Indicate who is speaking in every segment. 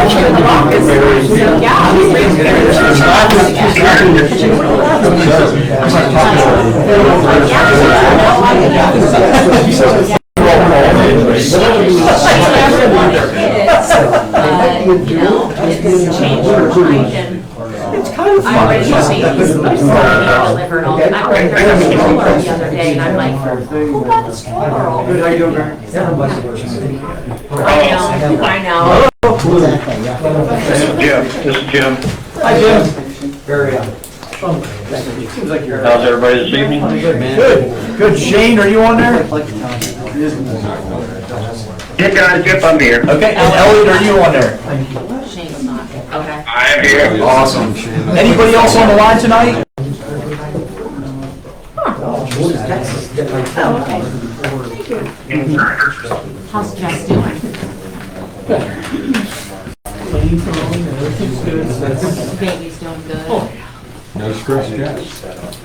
Speaker 1: It's kind of fun.
Speaker 2: I already have babies delivered all the time. I read the other day and I'm like, who got the straw girl?
Speaker 1: Good, how you doing, Mary?
Speaker 2: I know.
Speaker 3: This is Jim.
Speaker 1: Hi, Jim. Very, seems like you're.
Speaker 3: How's everybody this evening?
Speaker 1: Good, man. Good. Shane, are you on there?
Speaker 3: Yeah, guys, yep, I'm here.
Speaker 1: Okay, and Elliot, are you on there?
Speaker 2: Shane's not. Okay.
Speaker 3: I am here.
Speaker 1: Awesome. Anybody else on the line tonight?
Speaker 2: How's Jess doing? Baby's doing good.
Speaker 4: No stress, Jess.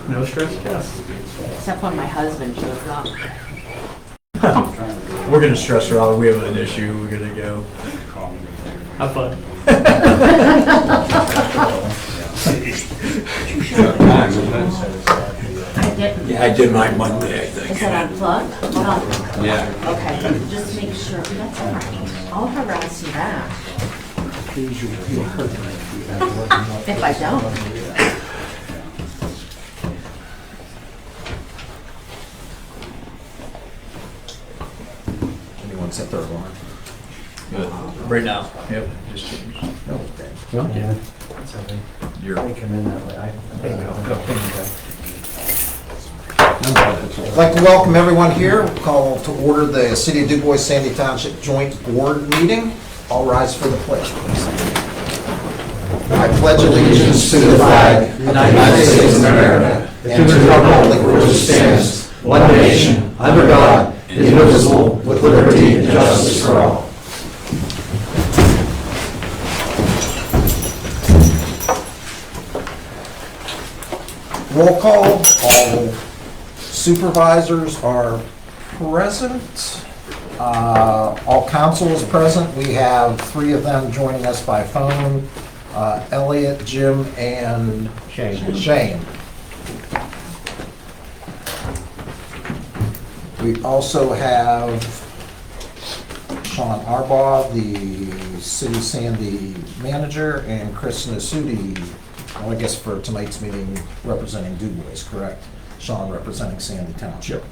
Speaker 1: No stress, yes.
Speaker 2: Except when my husband shows up.
Speaker 1: We're gonna stress her out. We have an issue. We're gonna go. Have fun.
Speaker 2: I didn't.
Speaker 4: Yeah, I did mine Monday, I think.
Speaker 2: Is that unplugged? Hold on.
Speaker 4: Yeah.
Speaker 2: Okay, just make sure. That's all right. I'll harass you back. If I don't.
Speaker 4: Anyone set their alarm?
Speaker 1: Good. Right now. Yep. Just changed.
Speaker 4: Yeah.
Speaker 1: You're.
Speaker 5: I'd like to welcome everyone here. Call to order the City of DuBois Sandy Township Joint Board Meeting. All rise for the pledge, please. I pledge allegiance to the flag of the United States of America and to the republic for which it stands, one nation, under God, indivisible, with liberty and justice for all. Roll call. All supervisors are present. All council is present. We have 3 of them joining us by phone. Elliot, Jim, and Shane. We also have Sean Arbaugh, the City Sandy manager, and Chris Nasuti, well, I guess for tonight's meeting, representing DuBois, correct? Sean representing Sandy Township.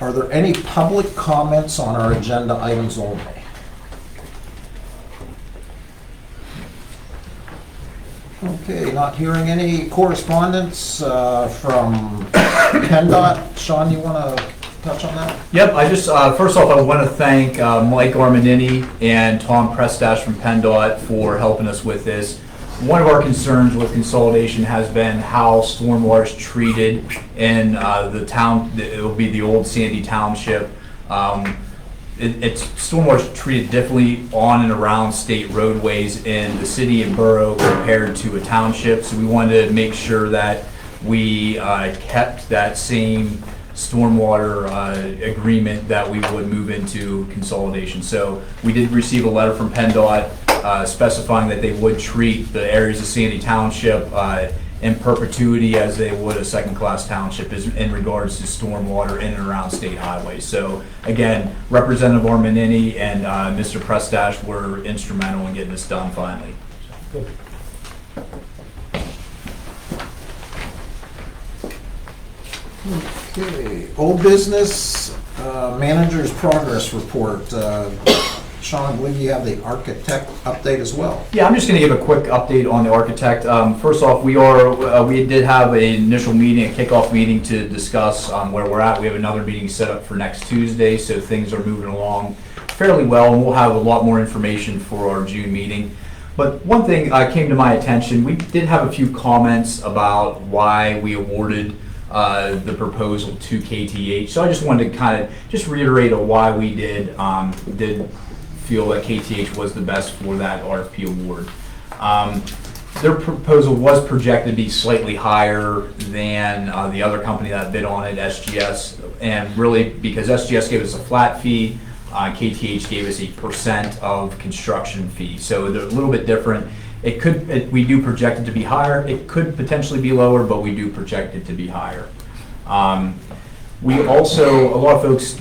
Speaker 5: Are there any public comments on our agenda items only? Okay, not hearing any correspondence from PennDOT. Sean, you want to touch on that?
Speaker 1: Yep, I just, first off, I want to thank Mike Armanini and Tom Prestash from PennDOT for helping us with this. One of our concerns with Consolidation has been how stormwater is treated in the town. It will be the old Sandy Township. It's stormwater is treated differently on and around state roadways in the city and borough compared to a township. So we wanted to make sure that we kept that same stormwater agreement that we would move into Consolidation. So we did receive a letter from PennDOT specifying that they would treat the areas of Sandy Township in perpetuity as they would a second-class township in regards to stormwater in and around state highways. So again, Representative Armanini and Mr. Prestash were instrumental in getting this done finally.
Speaker 5: Good. Okay, old business, manager's progress report. Sean, I believe you have the architect update as well.
Speaker 1: Yeah, I'm just going to give a quick update on the architect. First off, we did have an initial meeting, a kickoff meeting to discuss where we're at. We have another meeting set up for next Tuesday, so things are moving along fairly well, and we'll have a lot more information for our June meeting. But one thing came to my attention. We did have a few comments about why we awarded the proposal to KTH. So I just wanted to kind of just reiterate why we did feel that KTH was the best for that RFP award. Their proposal was projected to be slightly higher than the other company that bid on it, SGS, and really because SGS gave us a flat fee, KTH gave us a % of construction fee. So they're a little bit different. We do project it to be higher. It could potentially be lower, but we do project it to be higher. We also, a lot of folks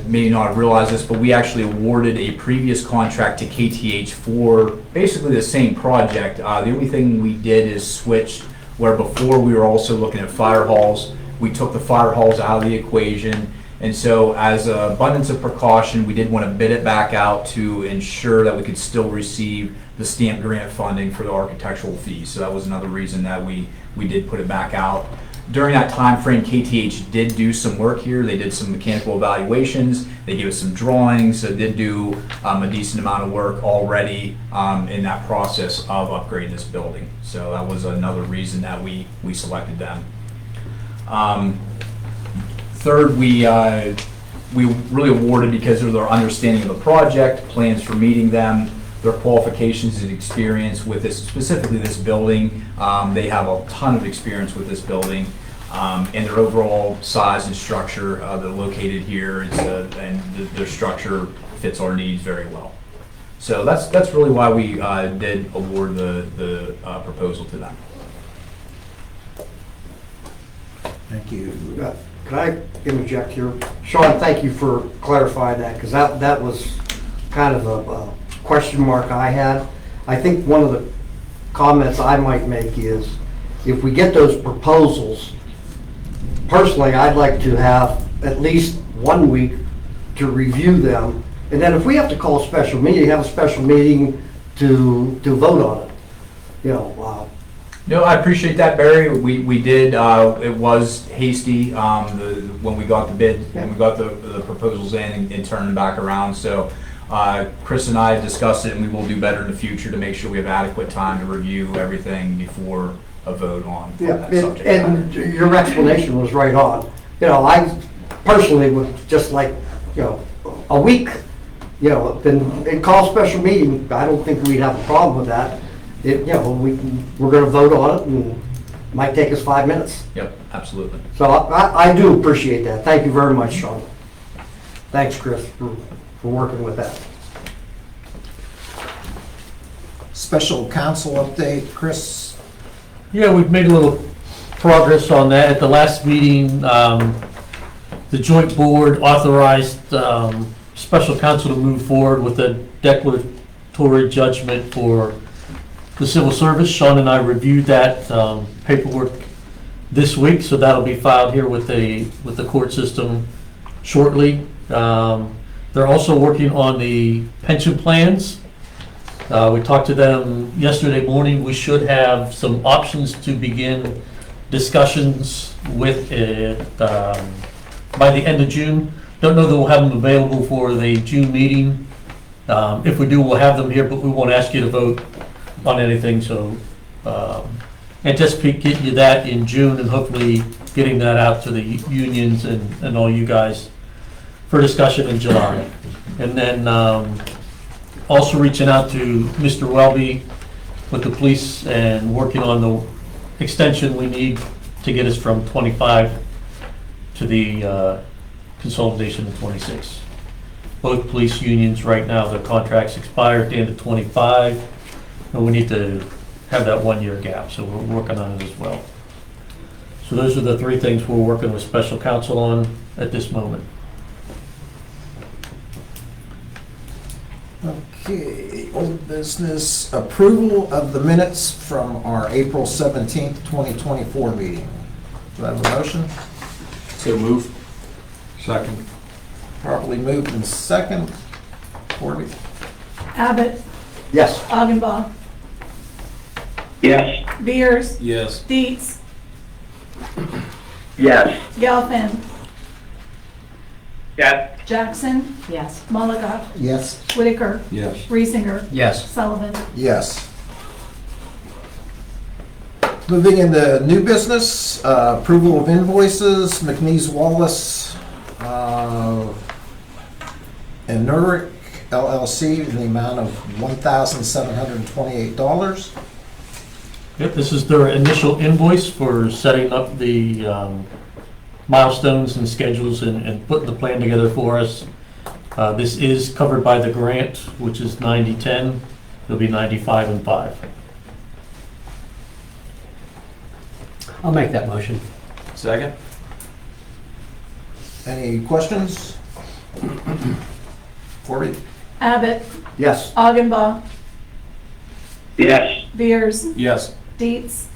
Speaker 1: may not have realized this, but we actually awarded a previous contract to KTH for basically the same project. The only thing we did is switched, where before we were also looking at fire halls. We took the fire halls out of the equation. And so as an abundance of precaution, we did want to bid it back out to ensure that we could still receive the stamp grant funding for the architectural fees. So that was another reason that we did put it back out. During that time frame, KTH did do some work here. They did some mechanical evaluations. They gave us some drawings. So they did do a decent amount of work already in that process of upgrading this building. So that was another reason that we selected them. Third, we really awarded because of their understanding of the project, plans for meeting them, their qualifications and experience with this, specifically this building. They have a ton of experience with this building, and their overall size and structure. They're located here, and their structure fits our needs very well. So that's really why we did award the proposal to them.
Speaker 5: Thank you.
Speaker 6: Can I interject here? Sean, thank you for clarifying that, because that was kind of a question mark I had. I think one of the comments I might make is, if we get those proposals, personally, I'd like to have at least 1 week to review them, and then if we have to call a special meeting, have a special meeting to vote on it. You know,
Speaker 1: No, I appreciate that, Barry. We did, it was hasty when we got the bid, when we got the proposals in and turned them back around. So Chris and I discussed it, and we will do better in the future to make sure we have adequate time to review everything before a vote on that subject.
Speaker 6: and your explanation was right on. You know, I personally would just like, you know, a week, you know, and call a special meeting. I don't think we'd have a problem with that. You know, we're going to vote on it, and it might take us 5 minutes.
Speaker 1: Yep, absolutely.
Speaker 6: So I do appreciate that. Thank you very much, Sean. Thanks, Chris, for working with that.
Speaker 5: Special counsel update, Chris?
Speaker 7: Yeah, we've made a little progress on that. At the last meeting, the joint board authorized special counsel to move forward with a declaratory judgment for the civil service. Sean and I reviewed that paperwork this week, so that'll be filed here with the court system shortly. They're also working on the pension plans. We talked to them yesterday morning. We should have some options to begin discussions with it by the end of June. Don't know that we'll have them available for the June meeting. If we do, we'll have them here, but we won't ask you to vote on anything, so anticipate getting you that in June and hopefully getting that out to the unions and all you guys for discussion in July. And then also reaching out to Mr. Welby with the police and working on the extension we need to get us from 25 to the consolidation of 26. Both police unions right now, their contracts expire at the end of 25, and we need to have that 1 year gap, so we're working on it as well. So those are the three things we're working with special counsel on at this moment.
Speaker 5: Okay, old business, approval of the minutes from our April 17th, 2024 meeting. Do I have a motion?
Speaker 4: So move. Second.
Speaker 5: Properly moved in second. Corby?
Speaker 8: Abbott,
Speaker 6: Yes.
Speaker 8: Augenbaugh,
Speaker 3: Yes.
Speaker 8: Beers,
Speaker 4: Yes.
Speaker 8: Dietz,
Speaker 3: Yes.
Speaker 8: Gelfen,
Speaker 3: Yes.
Speaker 8: Jackson,
Speaker 2: Yes.
Speaker 8: Molliga,
Speaker 5: Yes.
Speaker 8: Whitaker,
Speaker 4: Yes.
Speaker 8: Reesinger,
Speaker 1: Yes.
Speaker 8: Sullivan.
Speaker 5: Yes. Moving into new business, approval of invoices, McNeese Wallace and Nurick LLC in the amount of $1,728.
Speaker 7: Yep, this is their initial invoice for setting up the milestones and schedules and putting the plan together for us. This is covered by the grant, which is 90/10. It'll be 95 and 5.
Speaker 9: I'll make that motion.
Speaker 4: Second?
Speaker 5: Any questions? Corby?
Speaker 8: Abbott,
Speaker 6: Yes.
Speaker 8: Augenbaugh,
Speaker 3: Yes.
Speaker 8: Beers,
Speaker 4: Yes.
Speaker 8: Dietz,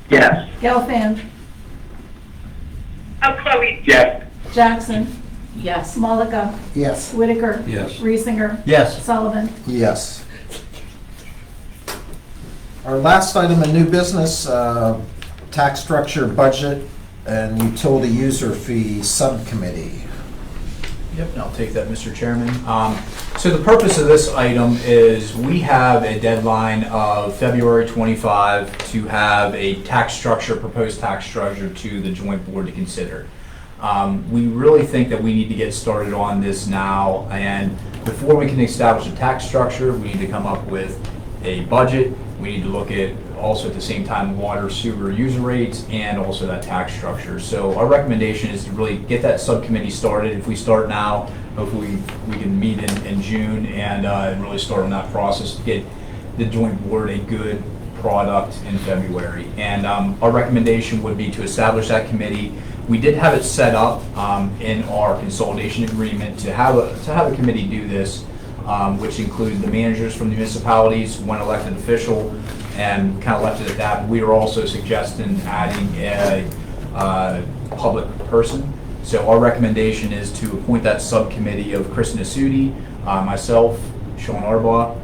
Speaker 3: Yes.
Speaker 8: Gelfand,
Speaker 3: Yes.
Speaker 8: Jackson,
Speaker 2: Yes.
Speaker 8: Malika,
Speaker 5: Yes.
Speaker 8: Whitaker,
Speaker 4: Yes.
Speaker 8: Riesinger,
Speaker 7: Yes.
Speaker 8: Sullivan.
Speaker 5: Yes. Our last item of new business, tax structure, budget, and utility user fee subcommittee.
Speaker 1: Yep, and I'll take that, Mr. Chairman. So the purpose of this item is we have a deadline of February 25 to have a tax structure, proposed tax structure to the joint board to consider. We really think that we need to get started on this now, and before we can establish a tax structure, we need to come up with a budget. We need to look at also at the same time water, sewer user rates, and also that tax structure. So our recommendation is to really get that subcommittee started. If we start now, hopefully we can meet in June and really start on that process to get the joint board a good product in February. And our recommendation would be to establish that committee. We did have it set up in our consolidation agreement to have a committee do this, which included the managers from the municipalities, one elected official, and kind of left it at that. We are also suggesting adding a public person. So our recommendation is to appoint that subcommittee of Chris Nasuti, myself, Sean Arbaugh,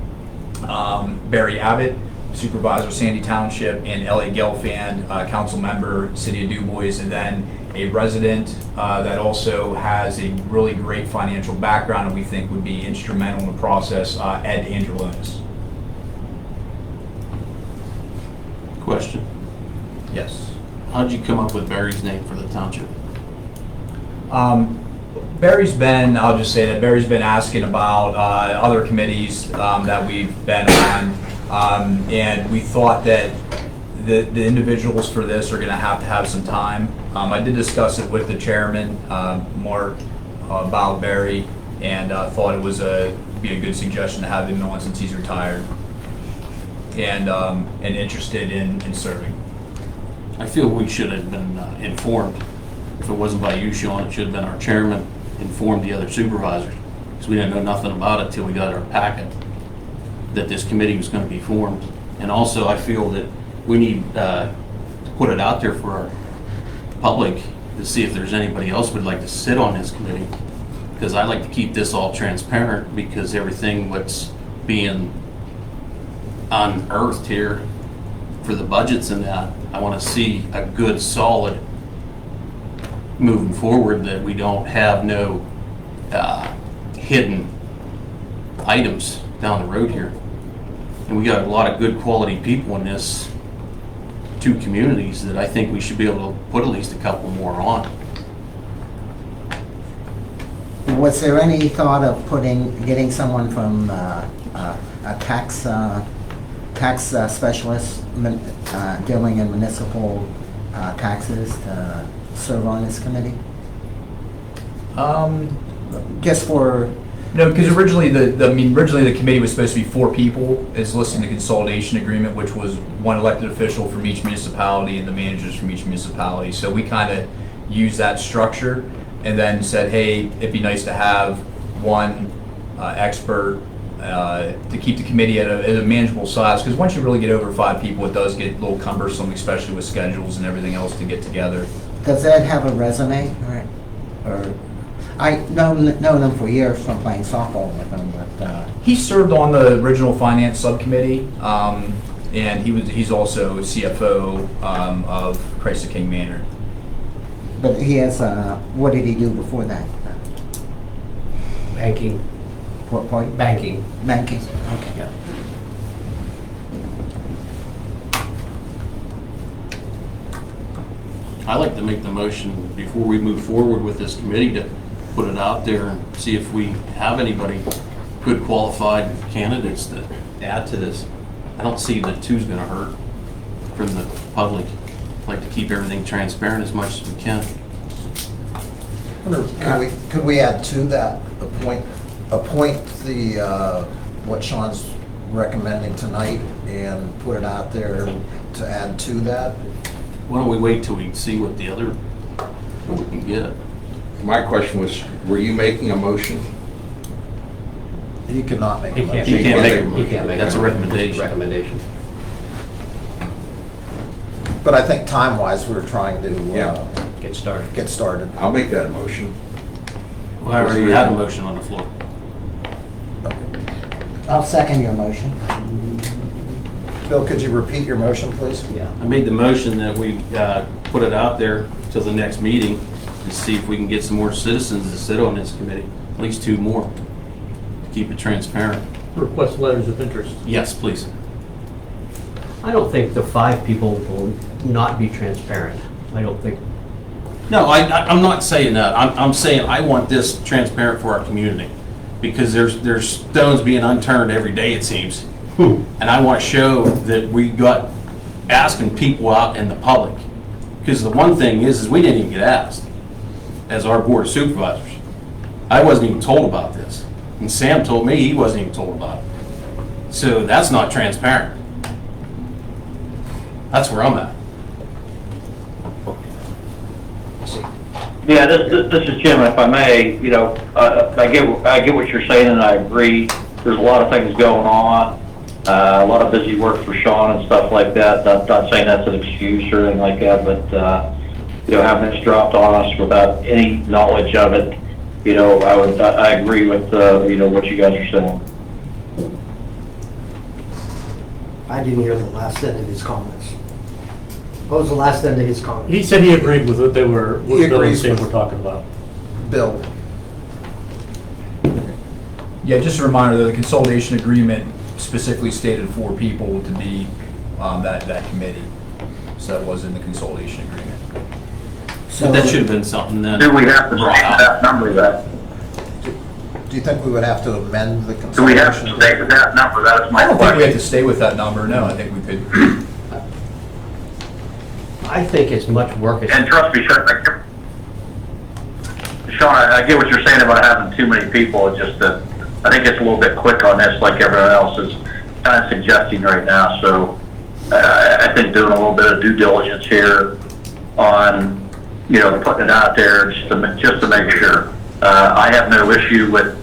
Speaker 1: Barry Abbott, Supervisor Sandy Township, and Elliot Gelfand, council member, City of DuBois, and then a resident that also has a really great financial background and we think would be instrumental in the process, Ed Angelonis.
Speaker 4: Question.
Speaker 1: Yes.
Speaker 4: How'd you come up with Barry's name for the township?
Speaker 1: Barry's been, I'll just say that Barry's been asking about other committees that we've been on, and we thought that the individuals for this are going to have some time. I did discuss it with the chairman, Mark, about Barry, and thought it was be a good suggestion to have him on since he's retired and interested in serving.
Speaker 4: I feel we should have been informed. If it wasn't by you, Sean, it should have been our chairman informed the other supervisors. Because we didn't know nothing about it till we got our packet that this committee was going to be formed. And also, I feel that we need to put it out there for our public to see if there's anybody else would like to sit on this committee. Because I like to keep this all transparent because everything what's being unearthed here for the budgets and that, I want to see a good, solid moving forward that we don't have no hidden items down the road here. And we got a lot of good quality people in this two communities that I think we should be able to put at least a couple more on.
Speaker 10: Was there any thought of getting someone from a tax specialist dealing in municipal taxes to serve on this committee? Just for...
Speaker 1: No, because originally the committee was supposed to be 4 people, as listed in the consolidation agreement, which was one elected official from each municipality and the managers from each municipality. So we kind of used that structure and then said, hey, it'd be nice to have one expert to keep the committee at a manageable size. Because once you really get over 5 people, it does get a little cumbersome, especially with schedules and everything else to get together.
Speaker 10: Does Ed have a resume? Or I've known him for years from playing softball with him, but...
Speaker 1: He served on the original finance subcommittee, and he's also CFO of Christ the King Manor.
Speaker 10: But he has, what did he do before that?
Speaker 9: Banking.
Speaker 10: What point?
Speaker 9: Banking.
Speaker 10: Banking, okay.
Speaker 9: Yeah.
Speaker 4: I like to make the motion before we move forward with this committee to put it out there and see if we have anybody good qualified candidates to add to this. I don't see that 2's gonna hurt from the public. I like to keep everything transparent as much as we can.
Speaker 5: Could we add to that, appoint the, what Sean's recommending tonight and put it out there to add to that?
Speaker 4: Why don't we wait till we see what the other, what we can get?
Speaker 11: My question was, were you making a motion?
Speaker 5: He cannot make a
Speaker 9: He can't
Speaker 5: motion.
Speaker 4: You can't make
Speaker 9: He can't make
Speaker 4: That's a recommendation.
Speaker 9: Recommendation.
Speaker 5: But I think time-wise, we were trying to
Speaker 11: Yeah.
Speaker 9: Get started.
Speaker 5: get started.
Speaker 11: I'll make that a motion.
Speaker 4: Well, I already had a motion on the floor.
Speaker 10: I'll second your motion.
Speaker 5: Bill, could you repeat your motion, please?
Speaker 9: Yeah.
Speaker 4: I made the motion that we put it out there till the next meeting to see if we can get some more citizens to sit on this committee, at least 2 more, to keep it transparent.
Speaker 7: Request letters of interest.
Speaker 4: Yes, please.
Speaker 9: I don't think the 5 people will not be transparent. I don't think,
Speaker 4: No, I'm not saying that. I'm saying I want this transparent for our community, because there's stones being unturned every day, it seems. And I want to show that we got asking people out in the public. Because the one thing is we didn't even get asked as our board of supervisors. I wasn't even told about this. And Sam told me he wasn't even told about it. So that's not transparent. That's where I'm at.
Speaker 3: Yeah, this is Jim, if I may, you know, I get what you're saying, and I agree. There's a lot of things going on, a lot of busy work for Sean and stuff like that. Not saying that's an excuse or anything like that, but, you know, having this dropped on us without any knowledge of it, you know, I agree with, you know, what you guys are saying.
Speaker 6: I didn't hear the last end of his comments. What was the last end of his comments?
Speaker 7: He said he agreed with what Bill and
Speaker 5: agrees
Speaker 7: Sam
Speaker 5: with-
Speaker 7: were talking about.
Speaker 5: Bill?
Speaker 1: Yeah, just a reminder that the consolidation agreement specifically stated 4 people to be that committee. So that was in the consolidation agreement.
Speaker 4: But that should have been something that.
Speaker 3: Do we have to
Speaker 4: brought
Speaker 3: state
Speaker 4: out.
Speaker 3: that number then?
Speaker 5: Do you think we would have to amend the
Speaker 3: Do we have to
Speaker 5: consolidation?
Speaker 3: state that number? That is
Speaker 1: I
Speaker 3: my
Speaker 1: don't think we have
Speaker 3: question.
Speaker 1: to stay with that number, no, I think we could.
Speaker 9: I think as much work as,
Speaker 3: And trust me, Sean, I get what you're saying about having too many people. It's just that I think it's a little bit quick on this, like everyone else is kind of suggesting right now. So I think doing a little bit of due diligence here on, you know, putting it out there just to make sure. I have no issue with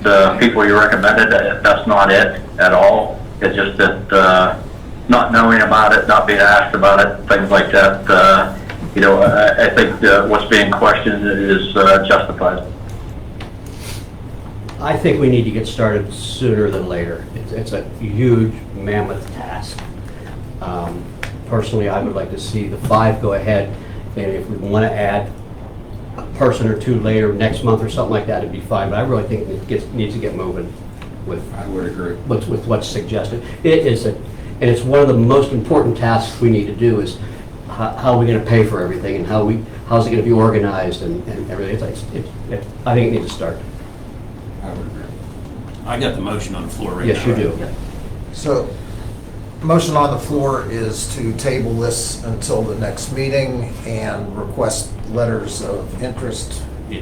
Speaker 3: the people you recommended. That's not it at all. It's just that not knowing about it, not being asked about it, things like that. You know, I think what's being questioned is justified.
Speaker 9: I think we need to get started sooner than later. It's a huge mammoth task. Personally, I would like to see the 5 go ahead, and if we want to add a person or 2 later, next month or something like that, it'd be fine, but I really think it needs to get moving with
Speaker 11: I would agree.
Speaker 9: what's suggested. It is and it's one of the most important tasks we need to do is how are we going to pay for everything, and how's it going to be organized and everything. I think it needs to start.
Speaker 11: I would agree.
Speaker 4: I got the motion on the floor right now.
Speaker 9: Yes, you do.
Speaker 5: So, motion on the floor is to table this until the next meeting and request letters of interest.
Speaker 4: Yeah.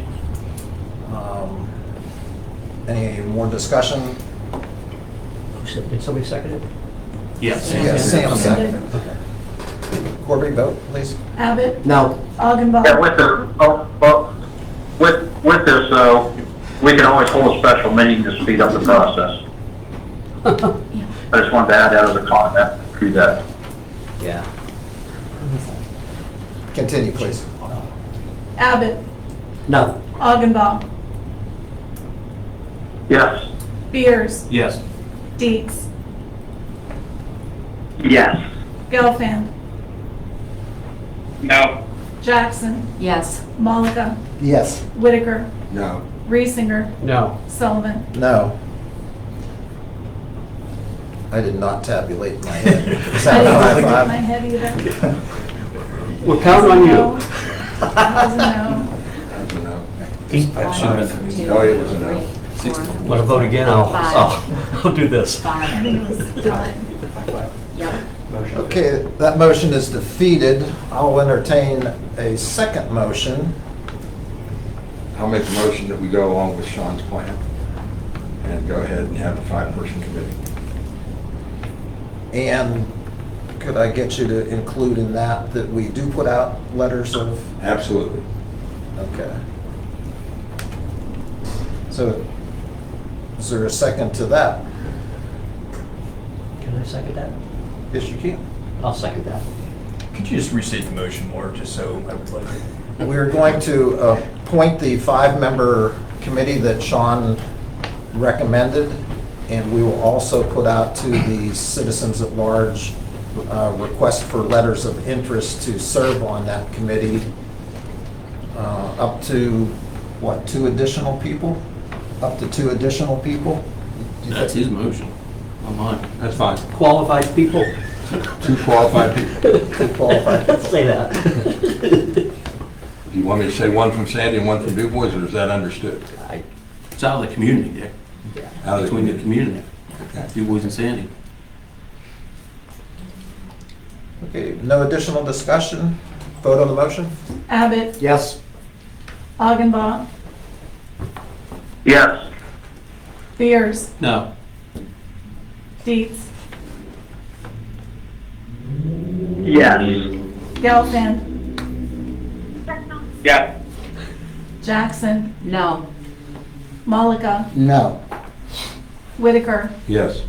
Speaker 5: Any more discussion?
Speaker 9: Did somebody second it?
Speaker 4: Yes.
Speaker 5: Yes, Sam seconded. Corby, vote, please.
Speaker 8: Abbott,
Speaker 6: Now,
Speaker 8: Augenbaum.
Speaker 3: Yeah, with this, though, we can always hold a special meeting to speed up the process. I just wanted to add that as a comment to that.
Speaker 9: Yeah.
Speaker 5: Continue, please.
Speaker 8: Abbott,
Speaker 6: no,
Speaker 8: Augenbaum,
Speaker 3: Yes.
Speaker 8: Beers,
Speaker 4: Yes.
Speaker 8: Dietz,
Speaker 3: Yes.
Speaker 8: Gelfand,
Speaker 3: No.
Speaker 8: Jackson,
Speaker 2: Yes.
Speaker 8: Malika,
Speaker 10: Yes.
Speaker 8: Whitaker,
Speaker 11: No.
Speaker 8: Reesinger,
Speaker 9: No.
Speaker 8: Sullivan.
Speaker 5: No. I did not tabulate in my head. Is
Speaker 8: I
Speaker 5: that
Speaker 8: didn't
Speaker 5: five,
Speaker 8: look at
Speaker 5: five?
Speaker 8: my head either.
Speaker 9: We're counting on you.
Speaker 8: No. That was a no.
Speaker 11: That's a no.
Speaker 4: That should have been.
Speaker 2: 2,
Speaker 11: No, it was a no.
Speaker 2: 3, 4,
Speaker 9: Want to vote again? I'll do this.
Speaker 8: 5. I think it was done.
Speaker 2: Yep.
Speaker 5: Okay, that motion is defeated. I'll entertain a second motion.
Speaker 11: I'll make the motion that we go along with Sean's plan and go ahead and have a 5-person committee.
Speaker 5: And could I get you to include in that we do put out letters of,
Speaker 11: Absolutely.
Speaker 5: okay. So is there a second to that?
Speaker 9: Can I second that?
Speaker 5: Yes, you can.
Speaker 9: I'll second that.
Speaker 1: Could you just restate the motion more, just so I would like it?
Speaker 5: We're going to appoint the 5-member committee that Sean recommended, and we will also put out to the citizens at large request for letters of interest to serve on that committee, up to, what, 2 additional people? Up to 2 additional people?
Speaker 4: That's his motion, not mine.
Speaker 11: That's fine.
Speaker 9: Qualified people?
Speaker 11: 2 qualified people.
Speaker 5: 2 qualified people.
Speaker 9: Say that.
Speaker 11: Do you want me to say one from Sandy and one from Du Bois, or is that understood?
Speaker 4: It's out of the community, Dick.
Speaker 11: Out of the
Speaker 4: Between the community, Du Bois and Sandy.
Speaker 5: Okay, no additional discussion? Vote on the motion?
Speaker 8: Abbott,
Speaker 6: Yes?
Speaker 8: Augenbaugh,
Speaker 3: Yes.
Speaker 8: Beers,
Speaker 4: No,
Speaker 8: Dietz,
Speaker 3: Yes.
Speaker 8: Gelfen,
Speaker 3: Yeah.
Speaker 8: Jackson,
Speaker 2: No.
Speaker 8: Malika,
Speaker 10: No.
Speaker 8: Whitaker,
Speaker 11: Yes.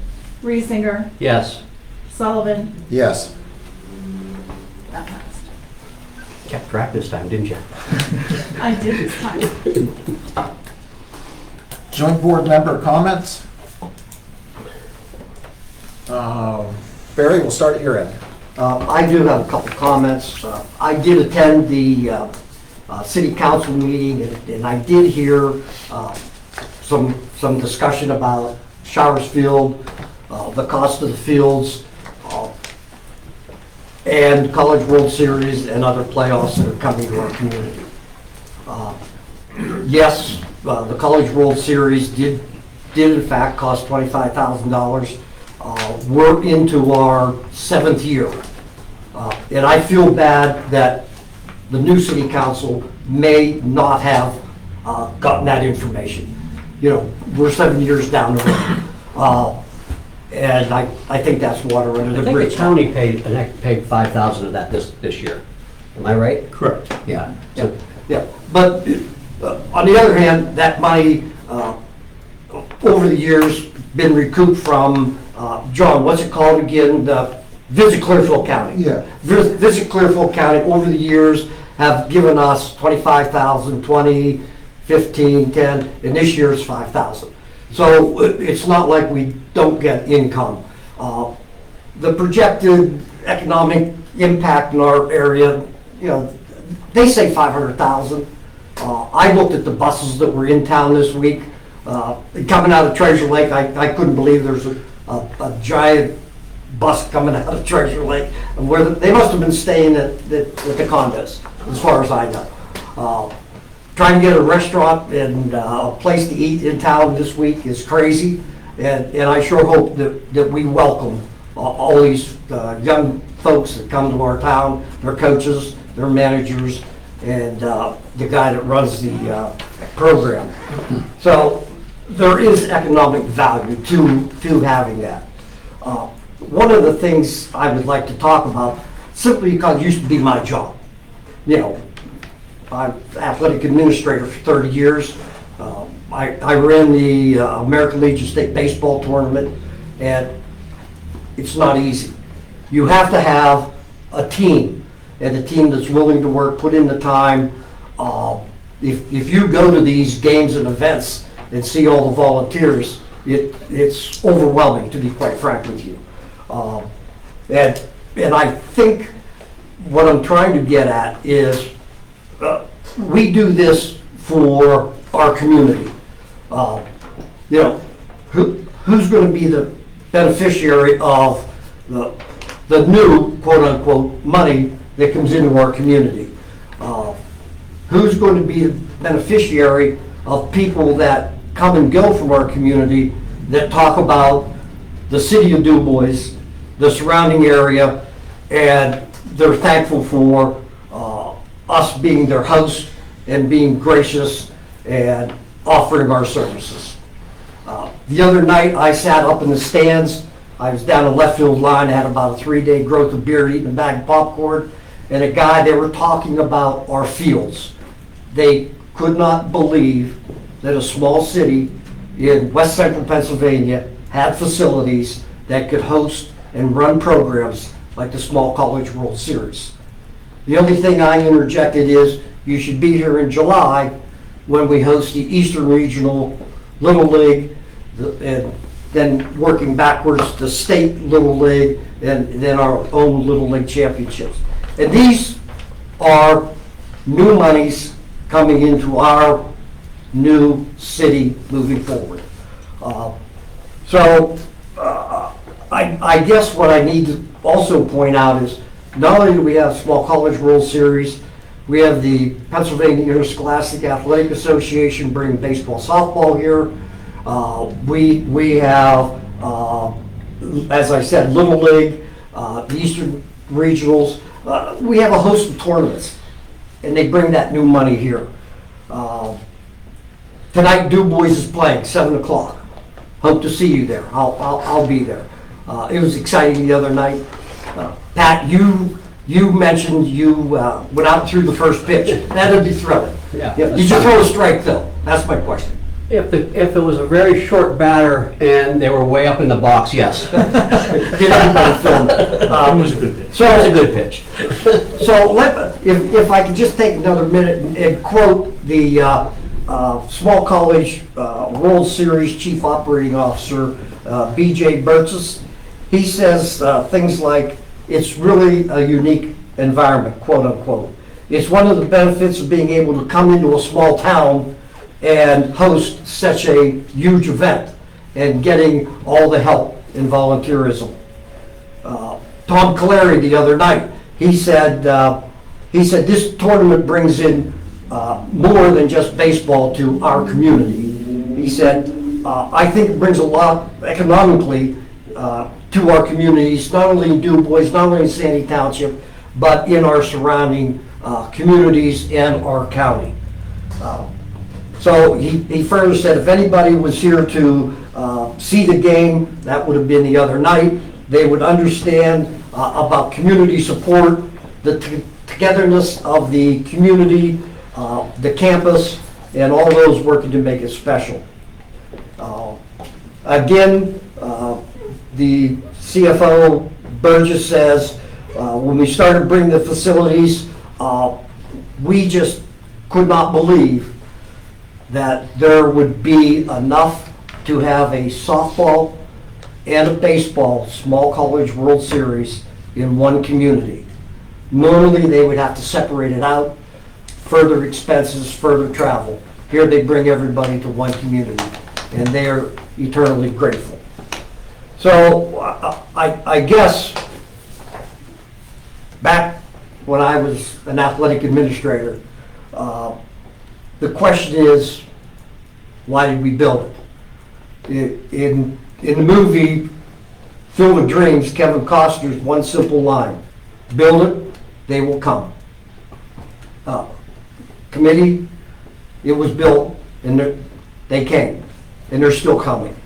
Speaker 8: Reesinger,
Speaker 9: Yes.
Speaker 8: Sullivan.
Speaker 5: Yes.
Speaker 8: That passed.
Speaker 9: Kept track this time, didn't you?
Speaker 8: I did this time.
Speaker 5: Joint board member comments? Barry, we'll start at your end.
Speaker 6: I do have a couple comments. I did attend the city council meeting, and I did hear some discussion about Showers Field, the cost of the fields, and College World Series and other playoffs that are coming to our community. Yes, the College World Series did in fact cost $25,000. We're into our 7th year. And I feel bad that the new city council may not have gotten that information. You know, we're 7 years down the road. And I think that's water under
Speaker 9: I
Speaker 6: the
Speaker 9: think
Speaker 6: bridge.
Speaker 9: the county paid 5,000 of that this year. Am I right?
Speaker 1: Correct.
Speaker 6: Yeah, yeah, yeah. But on the other hand, that money, over the years, been recouped from, John, what's it called again? Visit Clearfield County.
Speaker 5: Yeah.
Speaker 6: Visit Clearfield County, over the years, have given us 25,000, 20, 15, 10, and this year it's 5,000. So it's not like we don't get income. The projected economic impact in our area, you know, they say 500,000. I looked at the buses that were in town this week, coming out of Treasure Lake. I couldn't believe there's a giant bus coming out of Treasure Lake, and where they must have been staying at the condos, as far as I know. Trying to get a restaurant and a place to eat in town this week is crazy, and I sure hope that we welcome all these young folks that come to our town, their coaches, their managers, and the guy that runs the program. So there is economic value to having that. One of the things I would like to talk about, simply because it used to be my job, you know, I'm athletic administrator for 30 years. I ran the American Legion State Baseball Tournament, and it's not easy. You have to have a team, and a team that's willing to work, put in the time. If you go to these games and events and see all the volunteers, it's overwhelming, to be quite frank with you. And I think what I'm trying to get at is, we do this for our community. You know, who's going to be the beneficiary of the new quote-unquote money that comes into our community? Who's going to be the beneficiary of people that come and go from our community that talk about the city of Du Bois, the surrounding area, and they're thankful for us being their host and being gracious and offering our services. The other night, I sat up in the stands. I was down the left field line, I had about a 3-day growth of beer, eating a bag of popcorn, and a guy, they were talking about our fields. They could not believe that a small city in west central Pennsylvania had facilities that could host and run programs like the Small College World Series. The only thing I interjected is, you should be here in July when we host the Eastern Regional Little League, and then working backwards, the State Little League, and then our own Little League championships. And these are new monies coming into our new city moving forward. I guess what I need to also point out is, not only do we have Small College World Series, we have the Pennsylvania Interscholastic Athletic Association bringing baseball, softball here. We have, as I said, Little League, the Eastern Regionals. We have a host of tournaments, and they bring that new money here. Tonight, Du Bois is playing, 7 o'clock. Hope to see you there. I'll be there. It was exciting the other night. Pat, you mentioned you went out through the first pitch. That'd be thrilling.
Speaker 9: Yeah.
Speaker 6: Did you throw a strike though? That's my question.
Speaker 9: If it was a very short batter and they were way up in the box, yes.
Speaker 6: Get everybody filmed.
Speaker 7: It was a good pitch.
Speaker 6: So
Speaker 9: That was a good pitch.
Speaker 6: So if I could just take another minute and quote the Small College World Series Chief Operating Officer, B.J. Burtsis. He says things like, it's really a unique environment, quote unquote. It's one of the benefits of being able to come into a small town and host such a huge event and getting all the help in volunteerism. Tom Caleri the other night, he said this tournament brings in more than just baseball to our community. He said, I think it brings a lot economically to our communities, not only in Du Bois, not only in Sandy Township, but in our surrounding communities and our county. So he further said if anybody was here to see the game, that would have been the other night. They would understand about community support, the togetherness of the community, the campus, and all those working to make it special. Again, the CFO Burgess says, when we started bringing the facilities, we just could not believe that there would be enough to have a softball and a baseball Small College World Series in one community. Normally, they would have to separate it out, further expenses, further travel. Here, they bring everybody to one community, and they are eternally grateful. So I guess back when I was an athletic administrator, the question is, why did we build it? In the movie Field of Dreams, Kevin Costner's one simple line: build it, they will come. Committee, it was built, and they came, and they're still coming.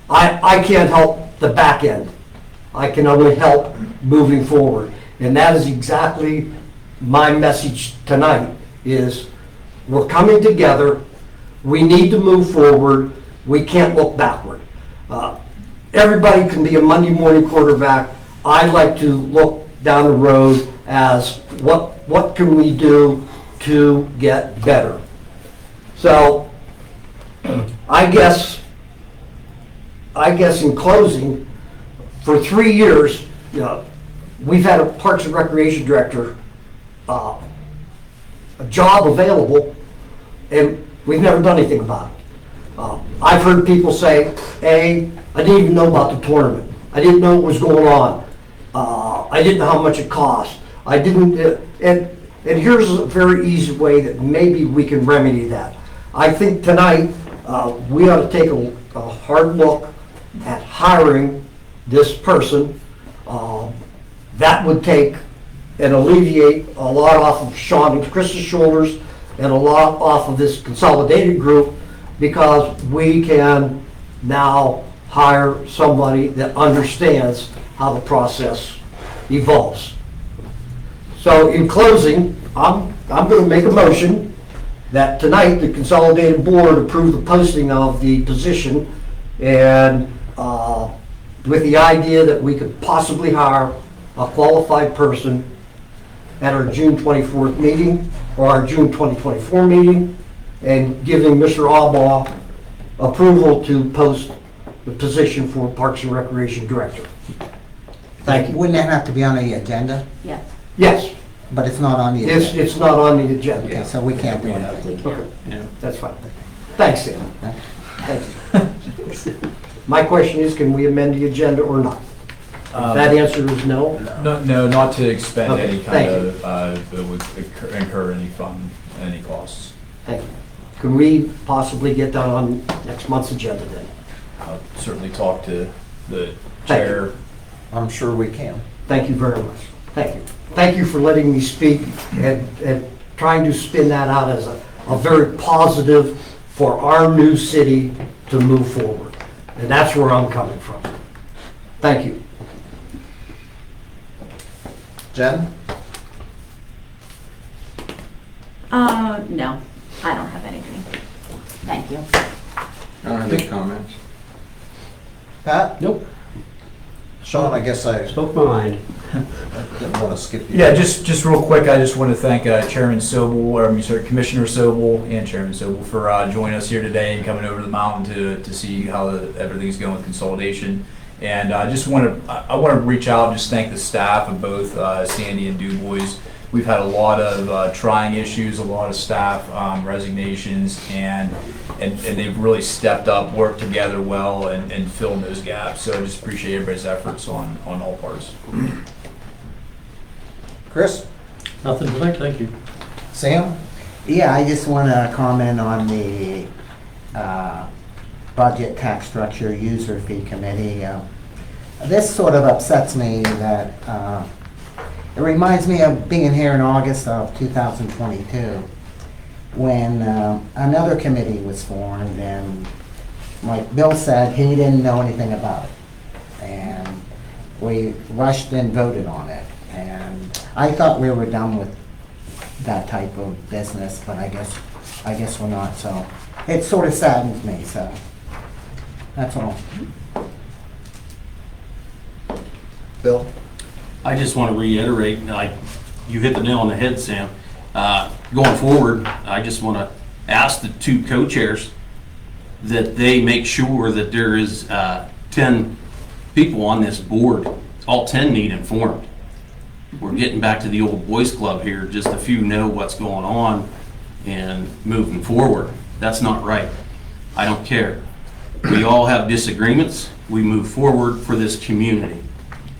Speaker 6: I can't help the back end. I can only help moving forward. And that is exactly my message tonight, is we're coming together. We need to move forward. We can't look backward. Everybody can be a Monday morning quarterback. I like to look down the road as what can we do to get better. So I guess in closing, for 3 years, we've had a Parks and Recreation Director, a job available, and we've never done anything about it. I've heard people say, hey, I didn't even know about the tournament. I didn't know what was going on. I didn't know how much it cost. I didn't, and here's a very easy way that maybe we can remedy that. I think tonight, we ought to take a hard look at hiring this person. That would take and alleviate a lot off of Sean and Chris's shoulders. and a lot off of this consolidated group because we can now hire somebody that understands how the process evolves. So in closing, I'm going to make a motion that tonight the consolidated board approve the posting of the position and with the idea that we could possibly hire a qualified person at our June 24th meeting or our June 2024 meeting and giving Mr. Albaugh approval to post the position for Parks and Recreation Director. Thank you.
Speaker 10: Wouldn't that have to be on the agenda?
Speaker 2: Yes.
Speaker 6: Yes,
Speaker 10: But it's not on the agenda.
Speaker 6: it's not on the
Speaker 10: Okay,
Speaker 6: agenda.
Speaker 10: so we can't do anything.
Speaker 6: Okay,
Speaker 4: Yeah.
Speaker 6: that's fine. Thanks, Sam. Thanks. My question is, can we amend the agenda or not? If that answer is no,
Speaker 1: No, not to expend
Speaker 6: Okay,
Speaker 1: any
Speaker 6: thank
Speaker 1: kind
Speaker 6: you.
Speaker 1: of, that would incur any costs.
Speaker 6: thank you. Can we possibly get that on next month's agenda then?
Speaker 1: I'll certainly talk to the
Speaker 6: Thank you.
Speaker 1: chair.
Speaker 5: I'm sure we can.
Speaker 6: Thank you very much. Thank you. Thank you for letting me speak and trying to spin that out as a very positive for our new city to move forward. And that's where I'm coming from. Thank you.
Speaker 5: Jen?
Speaker 2: No, I don't have anything. Thank you.
Speaker 11: I don't have any comments.
Speaker 5: Pat?
Speaker 9: Nope,
Speaker 5: Sean, I guess I
Speaker 9: spoke my mind.
Speaker 5: didn't want to skip you.
Speaker 1: Yeah, just real quick, I just want to thank Chairman Sobel, or I'm sorry, Commissioner Sobel and Chairman Sobel for joining us here today and coming over the mountain to see how everything's going with Consolidation. And I want to reach out and just thank the staff of both Sandy and Du Bois. We've had a lot of trying issues, a lot of staff resignations, and they've really stepped up, worked together well, and filled those gaps. So I just appreciate everybody's efforts on all parts.
Speaker 5: Chris?
Speaker 7: Nothing tonight, thank you.
Speaker 5: Sam?
Speaker 10: Yeah, I just want to comment on the budget tax structure user fee committee. This sort of upsets me that it reminds me of being here in August of 2022 when another committee was formed and like Bill said, he didn't know anything about it. And we rushed and voted on it. And I thought we were done with that type of business, but I guess we're not. So it sort of saddens me, so that's all.
Speaker 5: Bill?
Speaker 4: I just want to reiterate, like, you hit the nail on the head, Sam. Going forward, I just want to ask the two co-chairs that they make sure that there is 10 people on this board. All 10 need informed. We're getting back to the old boys club here. Just a few know what's going on and moving forward. That's not right. I don't care. We all have disagreements. We move forward for this community.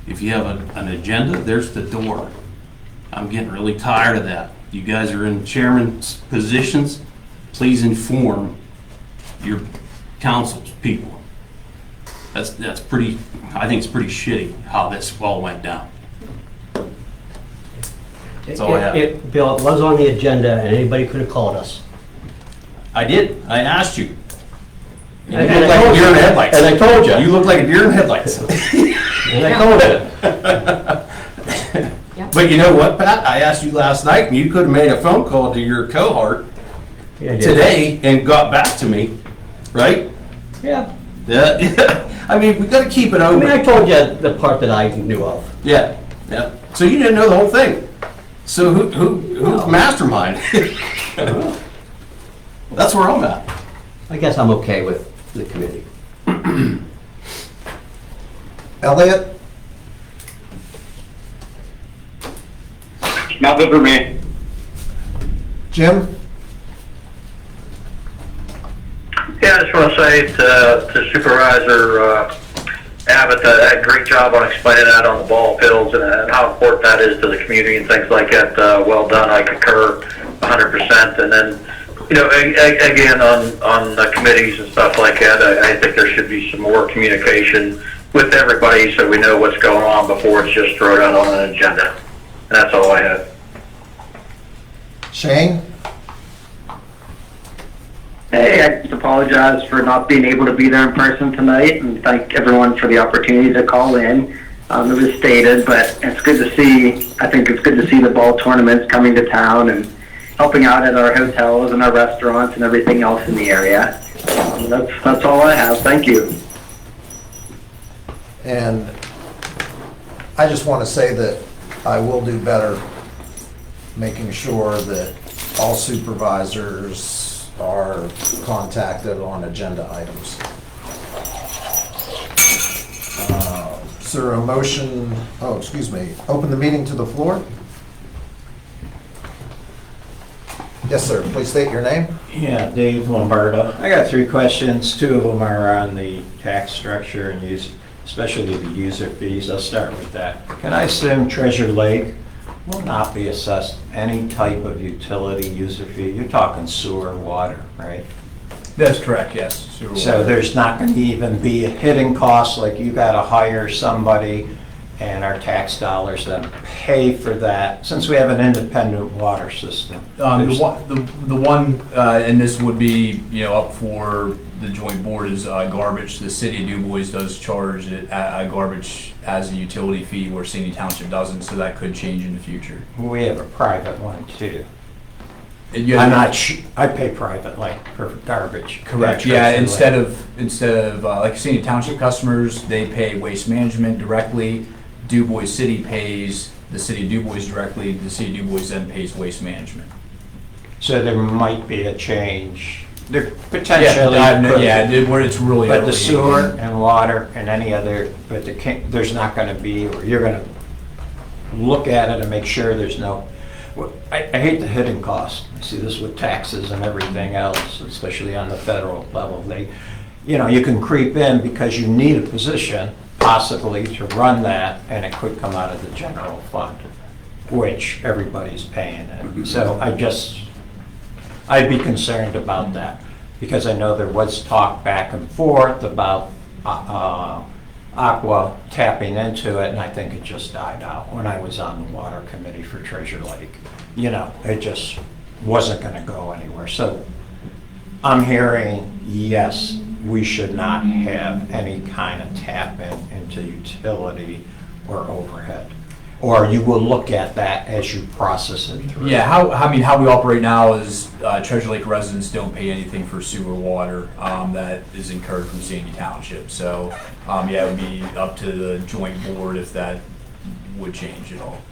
Speaker 4: If you have an agenda, there's the door. I'm getting really tired of that. You guys are in chairman's positions. Please inform your council's people. That's pretty, I think it's pretty shitty how this all went down. That's all I have.
Speaker 9: Bill, it was on the agenda and anybody could have called us.
Speaker 4: I did. I asked you. You
Speaker 9: And
Speaker 4: look
Speaker 9: I
Speaker 4: like a
Speaker 9: told
Speaker 4: deer in
Speaker 9: you.
Speaker 4: headlights.
Speaker 9: And I told you.
Speaker 4: You look like a deer in headlights.
Speaker 9: And I told you.
Speaker 4: But you know what, Pat? I asked you last night, and you could have made a phone call to your cohort
Speaker 9: Yeah, I did.
Speaker 4: today and got back to me, right?
Speaker 9: Yeah.
Speaker 4: Yeah. I mean, we got to keep it
Speaker 9: I mean, I
Speaker 4: open.
Speaker 9: told you the part that I knew of.
Speaker 4: Yeah, yeah. So you didn't know the whole thing. So who's mastermind? That's where I'm at.
Speaker 9: I guess I'm okay with the committee.
Speaker 5: Elliot?
Speaker 3: Nothing for me.
Speaker 5: Jim?
Speaker 3: Yeah, I just want to say to Supervisor Abbott that great job on explaining that on the ball fields and how important that is to the community and things like that. Well done. I concur 100%. And then, you know, again, on the committees and stuff like that, I think there should be some more communication with everybody so we know what's going on before it's just thrown out on an agenda. And that's all I have.
Speaker 5: Shane?
Speaker 12: Hey, I just apologize for not being able to be there in person tonight, and thank everyone for the opportunity to call in. It was stated, but it's good to see, I think it's good to see the ball tournaments coming to town and helping out at our hotels and our restaurants and everything else in the area. That's all I have. Thank you.
Speaker 5: And I just want to say that I will do better making sure that all supervisors are contacted on agenda items. Is there a motion, open the meeting to the floor? Yes, sir, please state your name.
Speaker 13: Yeah, Dave Lombardo. I got 3 questions. 2 of them are on the tax structure and especially the user fees. I'll start with that. Can I assume Treasure Lake will not be assessed any type of utility user fee? You're talking sewer, water, right?
Speaker 1: That's correct, yes. Sewer
Speaker 13: So
Speaker 1: water.
Speaker 13: there's not going to even be a hidden cost, like you got to hire somebody and our tax dollars then pay for that, since we have an independent water system.
Speaker 1: The one, and this would be, up for the joint board, is garbage. The city of DuBois does charge garbage as a utility fee where Sandy Township doesn't, so that could change in the future.
Speaker 13: We have a private one too.
Speaker 1: You
Speaker 13: I'm
Speaker 1: have-
Speaker 13: not, I pay private, like, for garbage.
Speaker 1: Correct, yeah, instead of like Sandy Township customers, they pay waste management directly. DuBois City pays the city of DuBois directly, the city of DuBois then pays waste management.
Speaker 13: So there might be a change. There potentially could be.
Speaker 1: Where it's really
Speaker 13: But
Speaker 1: early.
Speaker 13: the sewer and water and any other, but there's not gonna be, or you're gonna look at it and make sure there's no, I hate the hidden cost. I see this with taxes and everything else, especially on the federal level. You can creep in because you need a position possibly to run that, and it could come out of the general fund, which everybody's paying it. So I'd be concerned about that, because I know there was talk back and forth about Aqua tapping into it, and I think it just died out when I was on the water committee for Treasure Lake. It just wasn't gonna go anywhere. So I'm hearing, yes, we should not have any kind of tap-in into utility or overhead. Or you will look at that as you process it through.
Speaker 1: Yeah, how we operate now is Treasure Lake residents don't pay anything for sewer water that is incurred from Sandy Township. So, it would be up to the joint board if that would change at all.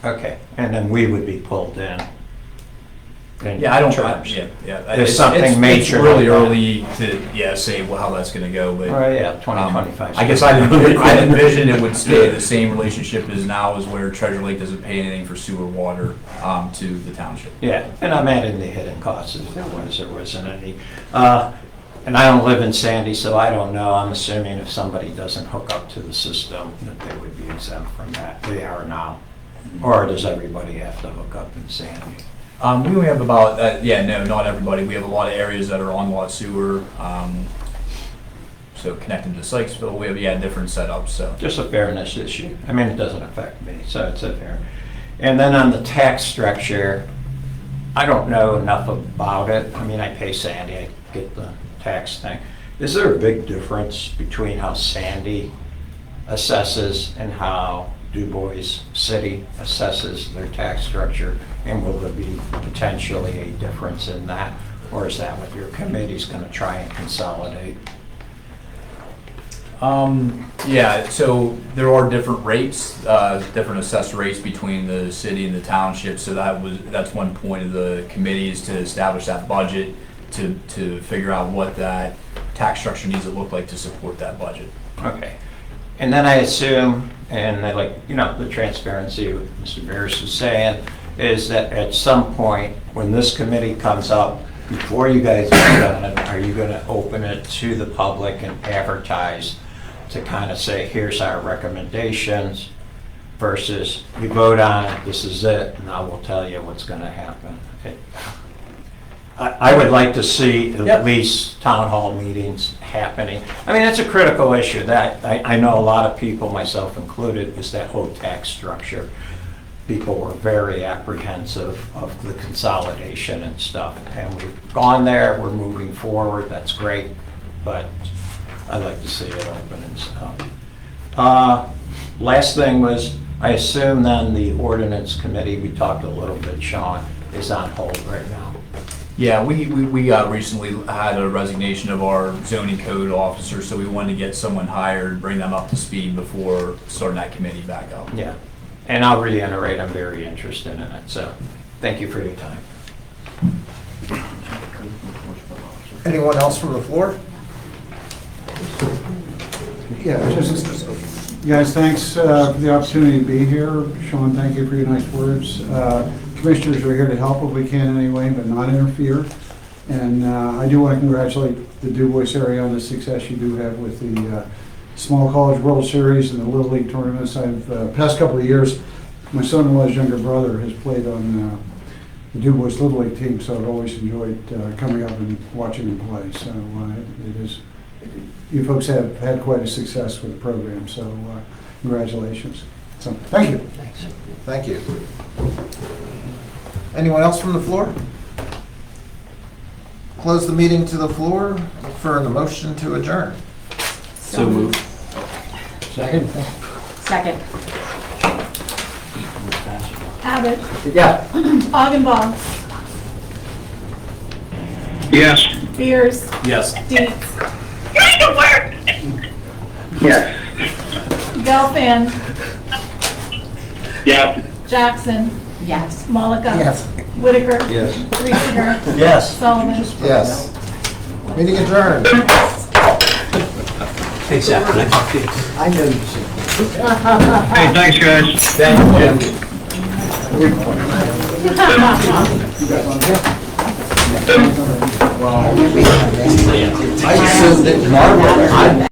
Speaker 13: Okay, and then we would be pulled in.
Speaker 1: Yeah, I don't,
Speaker 13: terms.
Speaker 1: yeah.
Speaker 13: There's something major
Speaker 1: It's really
Speaker 13: like that.
Speaker 1: early to, say, how that's gonna go, but.
Speaker 13: Oh, yeah, 2025.
Speaker 1: I guess I'd envision it would stay the same relationship as now, is where Treasure Lake doesn't pay anything for sewer water to the township.
Speaker 13: Yeah, and I'm adding the hidden costs if there wasn't any. And I don't live in Sandy, so I don't know. I'm assuming if somebody doesn't hook up to the system, that they would be exempt from that. They are now. Or does everybody have to hook up in Sandy?
Speaker 1: We only have about, no, not everybody. We have a lot of areas that are on lot sewer, so connected to Sykesville. We have, different setups, so.
Speaker 13: Just a fairness issue. I mean, it doesn't affect me, so it's a fair. And then on the tax structure, I don't know enough about it. I mean, I pay Sandy, I get the tax thing. Is there a big difference between how Sandy assesses and how DuBois City assesses their tax structure? And will there be potentially a difference in that? Or is that what your committee's gonna try and consolidate?
Speaker 1: So there are different rates, different assessed rates between the city and the township. So that's one point of the committee, is to establish that budget to figure out what that tax structure needs to look like to support that budget.
Speaker 13: Okay. And then I assume, and I like, the transparency what Mr. Barris was saying, is that at some point, when this committee comes up, before you guys vote on it, are you gonna open it to the public and advertise to kind of say, here's our recommendations, versus we vote on it, this is it, now we'll tell you what's gonna happen? I would like to see at least town hall meetings happening. I mean, it's a critical issue that I know a lot of people, myself included, is that whole tax structure. people were very apprehensive of the consolidation and stuff. And we've gone there, we're moving forward, that's great, but I'd like to see it open and stuff. Last thing was, I assume then the ordinance committee, we talked a little bit, Sean, is on hold right now.
Speaker 1: Yeah, we recently had a resignation of our zoning code officer, so we wanted to get someone hired, bring them up to speed before starting that committee back up.
Speaker 13: Yeah, and I'll reiterate, I'm very interested in it, so thank you for your time.
Speaker 5: Anyone else from the floor?
Speaker 14: Yeah, just, guys, thanks for the opportunity to be here. Sean, thank you for your nice words. Commissioners are here to help if we can anyway, but not interfere. And I do want to congratulate the Du Bois area on the success you do have with the Small College World Series and the Little League tournaments. I've, past couple of years, my son-in-law's younger brother has played on the Du Bois Little League team, so I've always enjoyed coming up and watching him play. So it is, you folks have had quite a success with the program, so congratulations. So, thank you.
Speaker 5: Thanks. Thank you. Anyone else from the floor? Close the meeting to the floor for the motion to adjourn.
Speaker 4: So moved.
Speaker 6: Second?
Speaker 2: Second.
Speaker 8: Abbott,
Speaker 6: Yeah.
Speaker 8: Augenbaum,
Speaker 3: Yes.
Speaker 8: Beers,
Speaker 4: Yes.
Speaker 8: Dietz,
Speaker 12: Yes.
Speaker 8: Gelfand,
Speaker 3: Yeah.
Speaker 8: Jackson,
Speaker 2: Yes.
Speaker 8: Malika.
Speaker 10: Yes.
Speaker 8: Whitaker.
Speaker 11: Yes.
Speaker 8: Reesinger,
Speaker 6: Yes.
Speaker 8: Sullivan.
Speaker 5: Yes. Meeting adjourned.
Speaker 9: Hey, Zach, can I talk to you?
Speaker 6: I know you said.
Speaker 3: Hey, thanks, guys.
Speaker 1: Thank you, Jim.
Speaker 5: I assumed that Margaret.